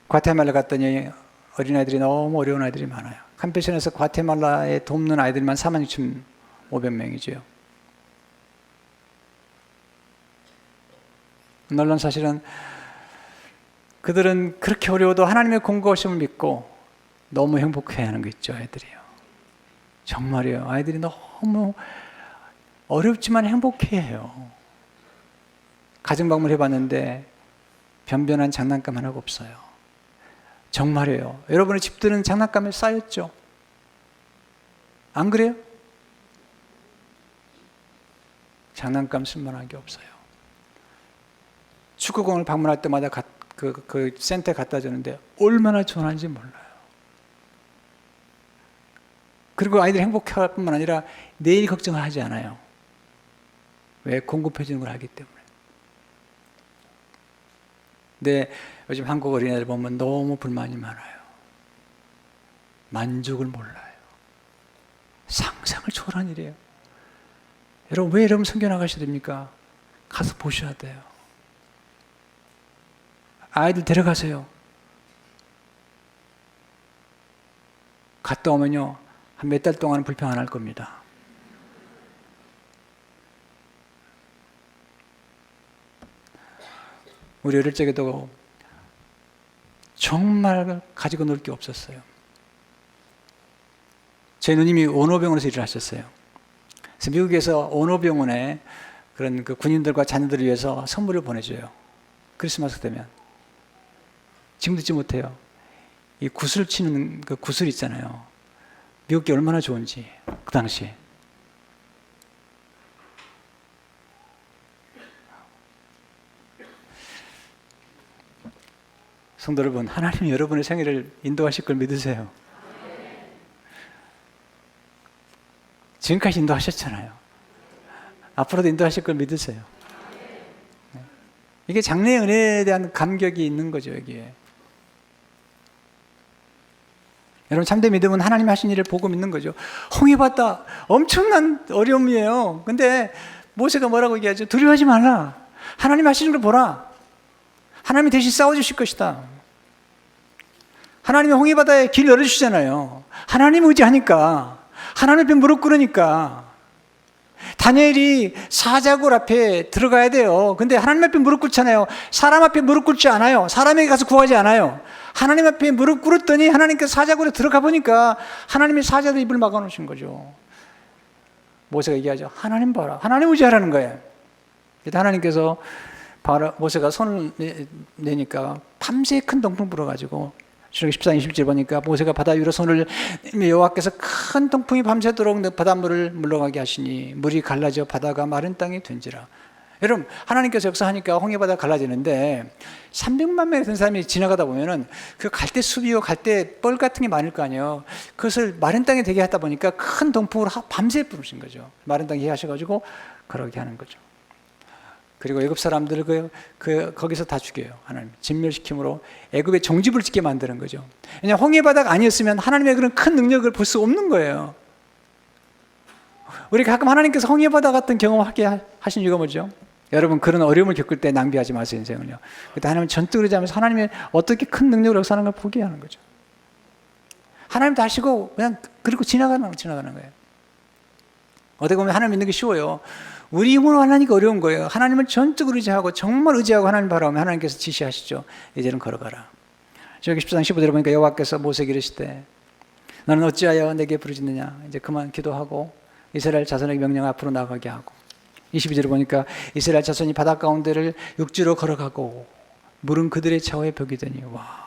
과테말라 갔더니 어린아이들이 너무 어려운 아이들이 많아요. 캄페션에서 과테말라에 돕는 아이들만 46,500명이죠. 놀라운 사실은 그들은 그렇게 어려워도 하나님의 공급하심을 믿고 너무 행복해하는 거 있죠, 아이들이요. 정말이요. 아이들이 너무 어렵지만 행복해해요. 가정방문 해봤는데 변변한 장난감 하나가 없어요. 정말이에요. 여러분의 집들은 장난감에 쌓였죠? 안 그래요? 장난감 쓸만한 게 없어요. 축구공을 방문할 때마다 그 센터에 갖다 주는데 얼마나 좋아하는지 몰라요. 그리고 아이들이 행복할 뿐만 아니라 내일 걱정을 하지 않아요. 왜? 공급해 주는 걸 알기 때문에. 근데 요즘 한국 어린애들 보면 너무 불만이 많아요. 만족을 몰라요. 상상을 초월한 일이에요. 여러분, 왜 여러분 성교 나가셔야 됩니까? 가서 보셔야 돼요. 아이들 데려가세요. 갔다 오면요, 한 몇 달 동안은 불평 안 할 겁니다. 우리 어릴 적에도 정말 가지고 놀 게 없었어요. 제 누님이 원어병원에서 일을 하셨어요. 그래서 미국에서 원어병원에 그런 그 군인들과 자녀들을 위해서 선물을 보내줘요. 크리스마스 되면. 지금 듣지 못해요. 이 구슬 치는 그 구슬 있잖아요. 미국이 얼마나 좋은지, 그 당시에. 성도 여러분, 하나님이 여러분의 생애를 인도하실 걸 믿으세요. 지금까지 인도하셨잖아요. 앞으로도 인도하실 걸 믿으세요. 이게 장래의 은혜에 대한 감격이 있는 거죠, 여기에. 여러분, 참된 믿음은 하나님이 하신 일을 보고 믿는 거죠. 홍해바다 엄청난 어려움이에요. 근데 모세가 뭐라고 얘기하죠? 두려워하지 말라. 하나님 하시는 걸 보라. 하나님이 대신 싸워주실 것이다. 하나님이 홍해바다에 길 열어주시잖아요. 하나님 의지하니까, 하나님 앞에 무릎 꿇으니까. 다니엘이 사자굴 앞에 들어가야 돼요. 근데 하나님 앞에 무릎 꿇잖아요. 사람 앞에 무릎 꿇지 않아요. 사람에게 가서 구하지 않아요. 하나님 앞에 무릎 꿇었더니 하나님께서 사자굴에 들어가 보니까 하나님이 사자들 입을 막아놓으신 거죠. 모세가 얘기하죠. 하나님 봐라. 하나님 의지하라는 거예요. 그때 하나님께서 모세가 손을 내니까 밤새 큰 동풍 불어가지고 출애굽기 14장 20절 보니까 모세가 바다 위로 손을 내밀며 여호와께서 큰 동풍이 밤새도록 바닷물을 물러가게 하시니 물이 갈라져 바다가 마른 땅이 된지라. 여러분, 하나님께서 역사하니까 홍해바다가 갈라지는데 300만 명이 된 사람이 지나가다 보면은 그 갈대 숲이요, 갈대 뻘 같은 게 많을 거 아니에요. 그것을 마른 땅에 되게 하다 보니까 큰 동풍으로 밤새 부르신 거죠. 마른 땅에 하셔가지고 그러게 하는 거죠. 그리고 애굽 사람들을 거기서 다 죽여요. 하나님 진멸시킴으로 애굽의 종집을 짓게 만드는 거죠. 왜냐하면 홍해바다가 아니었으면 하나님의 그런 큰 능력을 볼 수 없는 거예요. 우리 가끔 하나님께서 홍해바다 같은 경험하게 하신 이유가 뭐죠? 여러분, 그런 어려움을 겪을 때 낭비하지 마세요, 인생을요. 그때 하나님은 전투를 하면서 하나님의 어떻게 큰 능력을 역사하는 걸 보게 하는 거죠. 하나님도 하시고 그냥 그리고 지나가는 거예요. 어떻게 보면 하나님 믿는 게 쉬워요. 우리 힘으로 하나니까 어려운 거예요. 하나님을 전적으로 의지하고 정말 의지하고 하나님 바라보면 하나님께서 지시하시죠. 이제는 걸어가라. 저기 14장 15절에 보니까 여호와께서 모세에게 이르시되 너는 어찌하여 내게 부르짖느냐. 이제 그만 기도하고 이스라엘 자손에게 명령 앞으로 나가게 하고 22절에 보니까 이스라엘 자손이 바다 가운데를 육지로 걸어가고 물은 그들의 좌우에 벽이 되니 와.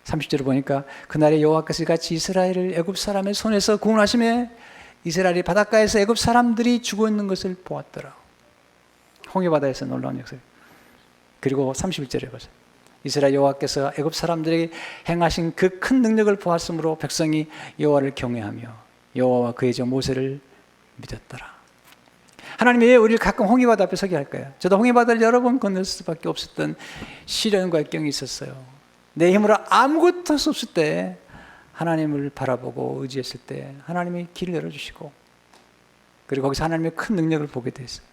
30절에 보니까 그날에 여호와께서 같이 이스라엘을 애굽 사람의 손에서 구원하심에 이스라엘이 바닷가에서 애굽 사람들이 죽어 있는 것을 보았더라. 홍해바다에서 놀라운 역사. 그리고 31절에 보세요. 이스라엘 여호와께서 애굽 사람들에게 행하신 그 큰 능력을 보았으므로 백성이 여호와를 경외하며 여호와와 그의 종 모세를 믿었더라. 하나님이 왜 우리를 가끔 홍해바다 앞에 서게 할까요? 저도 홍해바다를 여러 번 건널 수밖에 없었던 시련과 역경이 있었어요. 내 힘으로 아무것도 할 수 없을 때 하나님을 바라보고 의지했을 때 하나님이 길을 열어주시고 그리고 거기서 하나님의 큰 능력을 보게 됐어요.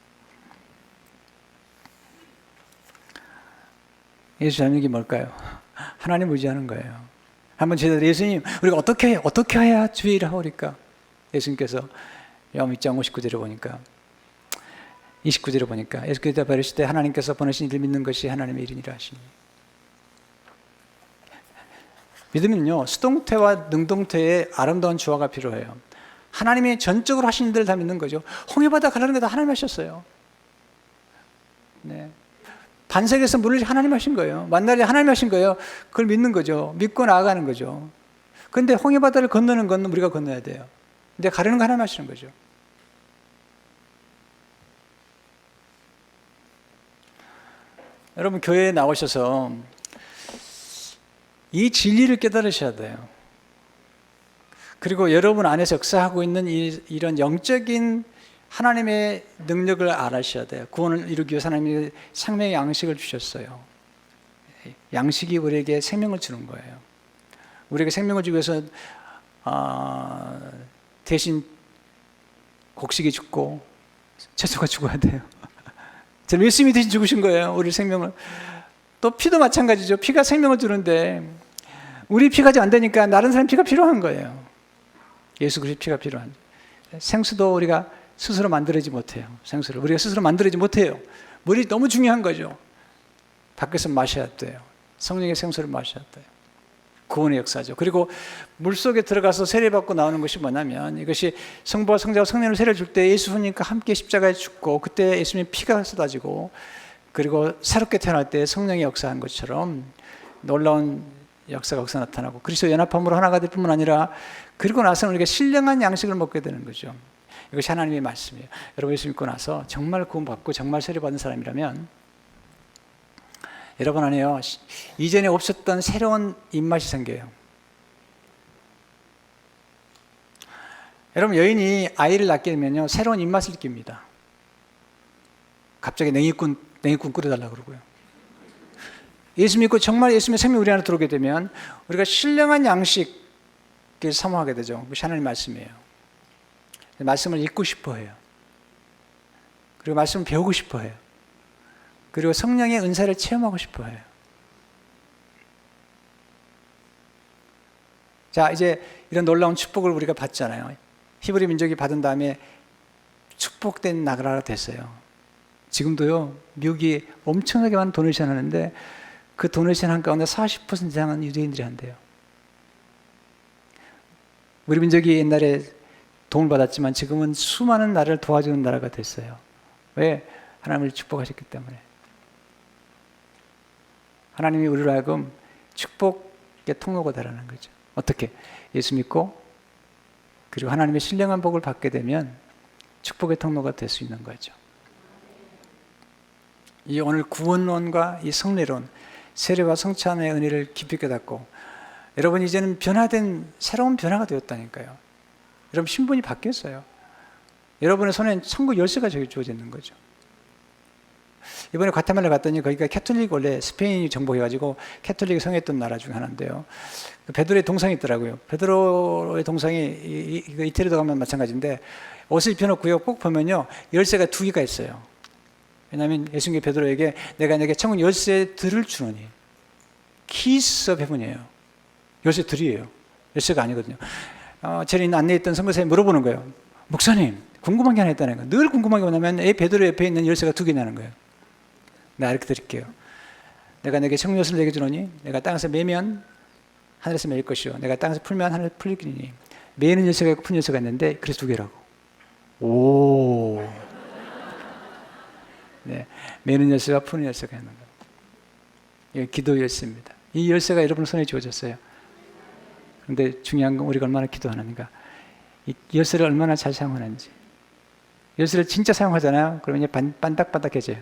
예수 닮는 게 뭘까요? 하나님 의지하는 거예요. 한번 제대로 예수님 우리가 어떻게 해야 주의 일을 하오리까? 예수님께서 요한 6장 59절에 보니까 29절에 보니까 예수께서 대답하실 때 하나님께서 보내신 이를 믿는 것이 하나님의 일이니라 하시니 믿으면요 수동태와 능동태의 아름다운 조화가 필요해요. 하나님이 전적으로 하신 일들을 다 믿는 거죠. 홍해바다 가라는 거 다 하나님 하셨어요. 네. 반석에서 물을 하나님 하신 거예요. 만날이 하나님 하신 거예요. 그걸 믿는 거죠. 믿고 나아가는 거죠. 그런데 홍해바다를 건너는 건 우리가 건너야 돼요. 근데 가르는 거 하나님 하시는 거죠. 여러분 교회에 나오셔서 이 진리를 깨달으셔야 돼요. 그리고 여러분 안에서 역사하고 있는 이런 영적인 하나님의 능력을 알아셔야 돼요. 구원을 이루기 위해서 하나님이 생명의 양식을 주셨어요. 양식이 우리에게 생명을 주는 거예요. 우리에게 생명을 주기 위해서 대신 곡식이 죽고 채소가 죽어야 돼요. 저는 예수님이 대신 죽으신 거예요. 우리 생명을. 또 피도 마찬가지죠. 피가 생명을 주는데 우리 피가 안 되니까 다른 사람 피가 필요한 거예요. 예수 그리스도의 피가 필요한. 생수도 우리가 스스로 만들지 못해요. 생수를 우리가 스스로 만들지 못해요. 물이 너무 중요한 거죠. 밖에서 마셔야 돼요. 성령의 생수를 마셔야 돼요. 구원의 역사죠. 그리고 물속에 들어가서 세례받고 나오는 것이 뭐냐면 이것이 성부와 성자와 성령을 세례를 줄 때 예수님과 함께 십자가에 죽고 그때 예수님의 피가 쏟아지고 그리고 새롭게 태어날 때 성령이 역사한 것처럼 놀라운 역사가 나타나고 그리스도 연합함으로 하나가 될 뿐만 아니라 그리고 나서는 우리가 신령한 양식을 먹게 되는 거죠. 이것이 하나님의 말씀이에요. 여러분 예수 믿고 나서 정말 구원받고 정말 세례받은 사람이라면 여러분 안에요 이전에 없었던 새로운 입맛이 생겨요. 여러분 여인이 아이를 낳게 되면요 새로운 입맛을 느낍니다. 갑자기 냉이국 끓여달라고 그러고요. 예수 믿고 정말 예수님의 생명이 우리 안에 들어오게 되면 우리가 신령한 양식을 사모하게 되죠. 그것이 하나님의 말씀이에요. 말씀을 읽고 싶어 해요. 그리고 말씀을 배우고 싶어 해요. 그리고 성령의 은사를 체험하고 싶어 해요. 자, 이제 이런 놀라운 축복을 우리가 받잖아요. 히브리 민족이 받은 다음에 축복된 나라가 됐어요. 지금도요, 미국이 엄청나게 많은 도네이션 하는데 그 도네이션 한 가운데 40% 이상은 유대인들이 한대요. 우리 민족이 옛날에 도움을 받았지만 지금은 수많은 나라를 도와주는 나라가 됐어요. 왜? 하나님을 축복하셨기 때문에. 하나님이 우리로 하여금 축복의 통로가 되라는 거죠. 어떻게? 예수 믿고 그리고 하나님의 신령한 복을 받게 되면 축복의 통로가 될 수 있는 거죠. 이 오늘 구원론과 이 성례론, 세례와 성찬의 은혜를 깊이 깨닫고 여러분 이제는 변화된 새로운 변화가 되었다니까요. 여러분 신분이 바뀌었어요. 여러분의 손에 천국 열쇠가 저기 주어져 있는 거죠. 이번에 과테말라 갔더니 거기가 캐톨릭 원래 스페인이 정복해가지고 캐톨릭이 성했던 나라 중에 하나인데요. 베드로의 동상이 있더라고요. 베드로의 동상이 이태리도 가면 마찬가지인데 옷을 입혀놓고요. 꼭 보면요 열쇠가 2개가 있어요. 왜냐하면 예수님이 베드로에게 내가 내게 천국 열쇠들을 주노니 Keys of Heaven이에요. 열쇠들이에요. 열쇠가 아니거든요. 저는 안내했던 선교사에 물어보는 거예요. 목사님 궁금한 게 하나 있다는 거예요. 늘 궁금한 게 뭐냐면 베드로 옆에 있는 열쇠가 2개냐는 거예요. 내가 이렇게 드릴게요. 내가 내게 천국 열쇠를 내게 주노니 내가 땅에서 매면 하늘에서 매일 것이요 내가 땅에서 풀면 하늘에서 풀리니 매는 열쇠가 있고 푸는 열쇠가 있는데 그래서 2개라고. 오. 네, 매는 열쇠와 푸는 열쇠가 있는 거예요. 이게 기도 열쇠입니다. 이 열쇠가 여러분 손에 주어졌어요. 그런데 중요한 건 우리가 얼마나 기도하는가. 이 열쇠를 얼마나 잘 사용하는지. 열쇠를 진짜 사용하잖아요. 그러면 이제 반딱반딱해져요.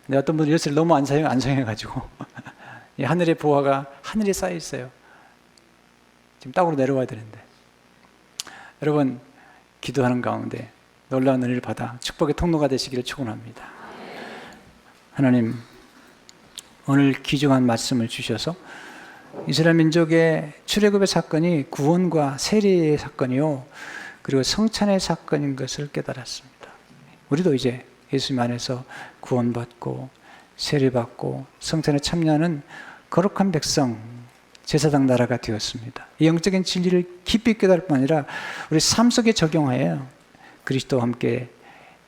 근데 어떤 분은 열쇠를 너무 안 사용해가지고 이 하늘의 보화가 하늘에 쌓여 있어요. 지금 땅으로 내려와야 되는데. 여러분 기도하는 가운데 놀라운 은혜를 받아 축복의 통로가 되시기를 축원합니다. 하나님 오늘 귀중한 말씀을 주셔서 이스라엘 민족의 출애굽의 사건이 구원과 세례의 사건이요 그리고 성찬의 사건인 것을 깨달았습니다. 우리도 이제 예수님 안에서 구원받고 세례받고 성찬에 참여하는 거룩한 백성 제사장 나라가 되었습니다. 이 영적인 진리를 깊이 깨달을 뿐 아니라 우리 삶 속에 적용하여 그리스도와 함께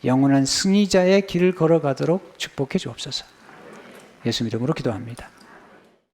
영원한 승리자의 길을 걸어가도록 축복해 주옵소서. 예수 이름으로 기도합니다.